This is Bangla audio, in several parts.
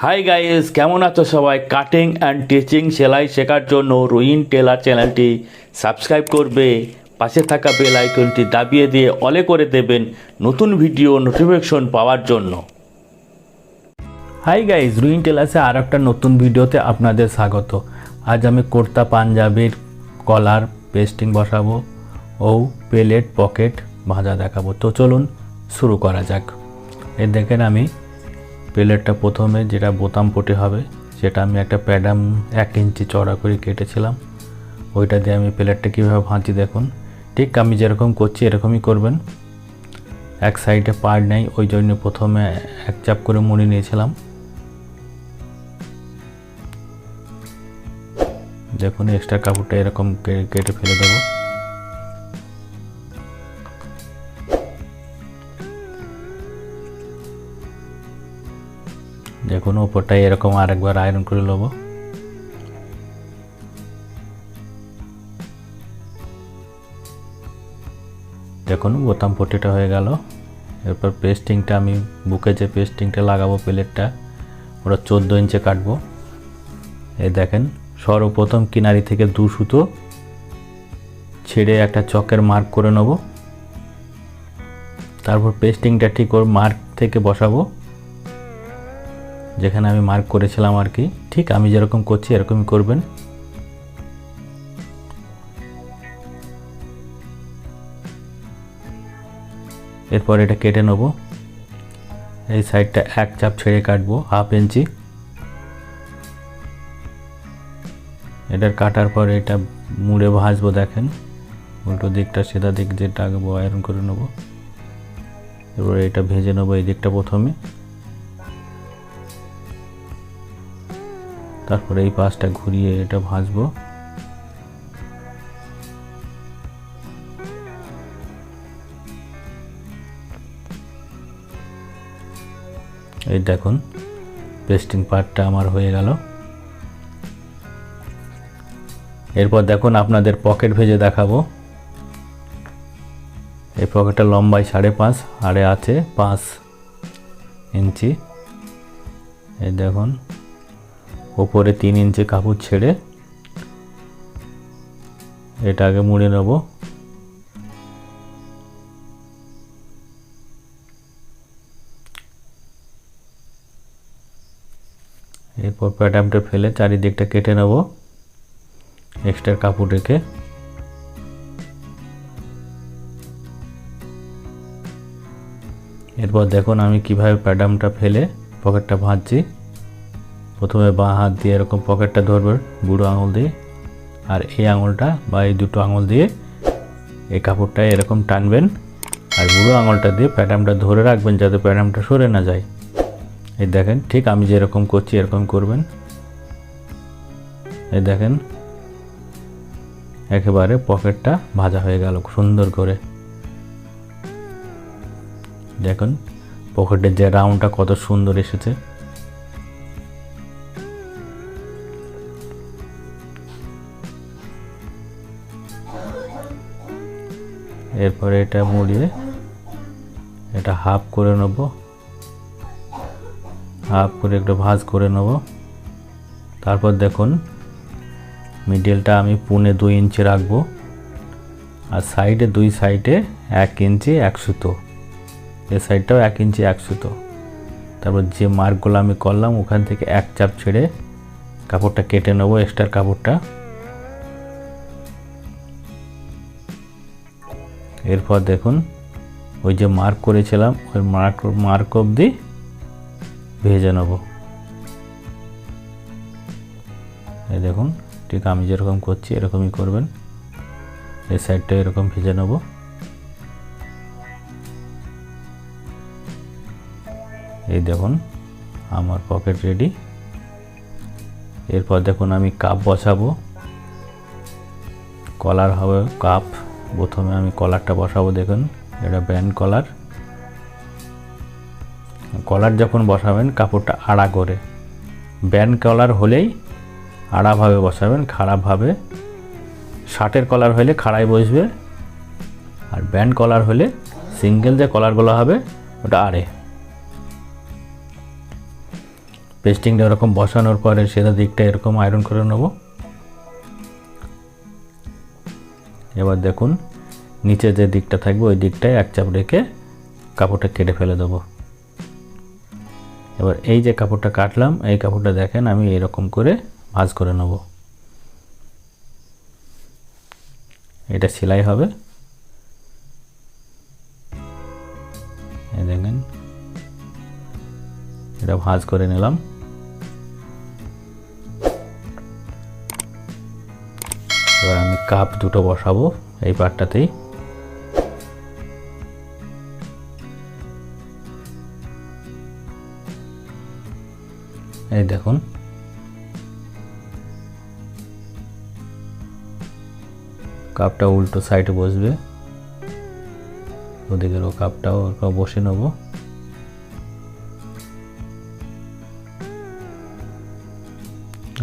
হাই গাইস, কেমন আছো সবাই? কাটিং অ্যান্ড টিচিং সেলাই শেখার জন্য রুহিন টেলার চ্যানেলটি সাবস্ক্রাইব করবে, পাশে থাকা বেল আইকনটি দাবিয়ে দিয়ে অলে করে দেবেন নতুন ভিডিও নোটিফিকেশন পাওয়ার জন্য। হাই গাইস, রুহিন টেলার্সে আর একটা নতুন ভিডিওতে আপনাদের স্বাগত। আজ আমি কুর্তা পাঞ্জাবির কলার পেস্টিং বসাবো ও প্লেট পকেট ভাঁজা দেখাবো। তো চলুন শুরু করা যাক। এই দেখেন, আমি প্লেটটা প্রথমে যেটা বোতাম পটে হবে সেটা আমি একটা প্যাডাম 1 ইঞ্চি চড়া করে কেটেছিলাম। ওইটা দিয়ে আমি প্লেটটা কীভাবে ভাঁজি দেখুন। ঠিক আমি যেরকম করছি এরকমই করবেন। এক সাইডে পার্ট নেই, ওই জন্য প্রথমে এক চাপ করে মুড়ে নিয়েছিলাম। দেখুন, এক্সট্রা কাপড়টা এরকম কেটে ফেলে দেবো। দেখুন, ওপরটা এরকম আরেকবার আয়রন করে নেব। দেখুন, বোতাম পট্টিটা হয়ে গেল। এরপর পেস্টিংটা আমি বুকে যে পেস্টিংটা লাগাবো প্লেটটা, ওটা 14 ইঞ্চে কাটবো। এই দেখেন, সর্বপ্রথম কিনারি থেকে 2 সুতো ছেড়ে একটা চকের মার্ক করে নেব। তারপর পেস্টিংটা ঠিক ওর মার্ক থেকে বসাবো, যেখানে আমি মার্ক করেছিলাম আর কি। ঠিক আমি যেরকম করছি এরকমই করবেন। এরপর এটা কেটে নেব। এই সাইডটা এক চাপ ছেড়ে কাটবো 1/2 ইঞ্চি। এটার কাটার পর এটা মুড়ে ভাজবো। দেখেন, উল্টো দিকটা সিধা দিক যেটা আগে আয়রন করে নেব। এরপর এটা ভেজে নেবো এই দিকটা প্রথমে, তারপরে এই পাশটা ঘুরিয়ে এটা ভাজবো। এই দেখুন, পেস্টিং পার্টটা আমার হয়ে গেল। এরপর দেখুন, আপনাদের পকেট ভেজে দেখাবো। এই পকেটটা লম্বায় 5.5, আরে আছে 5 ইঞ্চি। এই দেখুন, ওপরে 3 ইঞ্চি কাপড় ছেড়ে এটা আগে মুড়ে নেব। এরপর প্যাডামটা ফেলে চারিদিকটা কেটে নেব এক্সট্রা কাপড় রেখে। এরপর দেখুন আমি কিভাবে প্যাডামটা ফেলে পকেটটা ভাঁজছি। প্রথমে বাঁ হাত দিয়ে এরকম পকেটটা ধরবেন বুড়ো আঙুল দিয়ে, আর এই আঙুলটা বা এই দুটো আঙুল দিয়ে এই কাপড়টা এরকম টানবেন, আর বুড়ো আঙুলটা দিয়ে প্যাডামটা ধরে রাখবেন যাতে প্যাডামটা সরে না যায়। এই দেখেন, ঠিক আমি যেরকম করছি এরকম করবেন। এই দেখেন, একেবারে পকেটটা ভাজা হয়ে গেল সুন্দর করে। দেখুন, পকেটের যে রাউন্ডটা কত সুন্দর এসেছে। এরপরে এটা মুড়িয়ে এটা হাফ করে নেব, হাফ করে একটু ভাঁজ করে নেব। তারপর দেখুন, মিডলটা আমি 2.25 ইঞ্চি রাখবো, আর সাইডে 2 সাইডে 1 ইঞ্চি 1 সুতো, এই সাইডটাও 1 ইঞ্চি 1 সুতো। তারপর যে মার্কগুলো আমি করলাম ওখান থেকে এক চাপ ছেড়ে কাপড়টা কেটে নেব, এক্সট্রা কাপড়টা। এরপর দেখুন, ওই যে মার্ক করেছিলাম ওই মার্ক অবধি ভেজে নেব। এই দেখুন, ঠিক আমি যেরকম করছি এরকমই করবেন। এই সাইডটা এরকম ভেজে নেব। এই দেখুন, আমার পকেট রেডি। এরপর দেখুন, আমি কাপ বসাবো, কলার হবে কাপ। প্রথমে আমি কলারটা বসাবো। দেখুন, এটা ব্যান্ড কলার। কলার যখন বসাবেন কাপড়টা আড়া করে, ব্যান্ড কলার হলেই আড়াভাবে বসাবেন, খাড়াভাবে। শার্টের কলার হলে খাড়াই বসবে, আর ব্যান্ড কলার হলে সিঙ্গেল যে কলারগুলো হবে ওটা আড়ে। পেস্টিংটা এরকম বসানোর পরে সেটা দিকটা এরকম আয়রন করে নেব। এবার দেখুন নিচে যে দিকটা থাকবে ওই দিকটায় এক চাপ রেখে কাপড়টা কেটে ফেলে দেবো। এবার এই যে কাপড়টা কাটলাম এই কাপড়টা দেখেন আমি এরকম করে ভাঁজ করে নেব। এটা সেলাই হবে, এই দেখেন এটা ভাঁজ করে নিলাম। এবার আমি কাপ দুটো বসাবো এই পাটটাতেই। এই দেখুন কাপটা উল্টো সাইডে বসবে, ওদিকের ও কাপটাও ওরকম বসে নেব।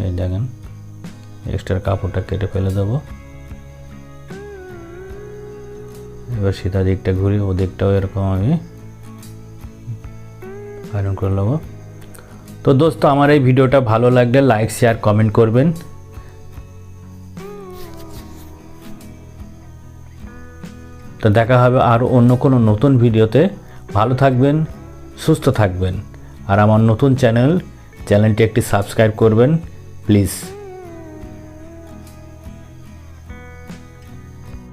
এই দেখেন এক্সট্রা কাপড়টা কেটে ফেলে দেবো। এবার সিধা দিকটা ঘুরে ওদিকটাও এরকম আমি আয়রন করে নেবো। তো দোস্ত আমার এই ভিডিওটা ভালো লাগলে লাইক শেয়ার কমেন্ট করবেন। তো দেখা হবে আর অন্য কোনো নতুন ভিডিওতে। ভালো থাকবেন, সুস্থ থাকবেন, আর আমার নতুন চ্যানেলটি একটি সাবস্ক্রাইব করবেন প্লিজ।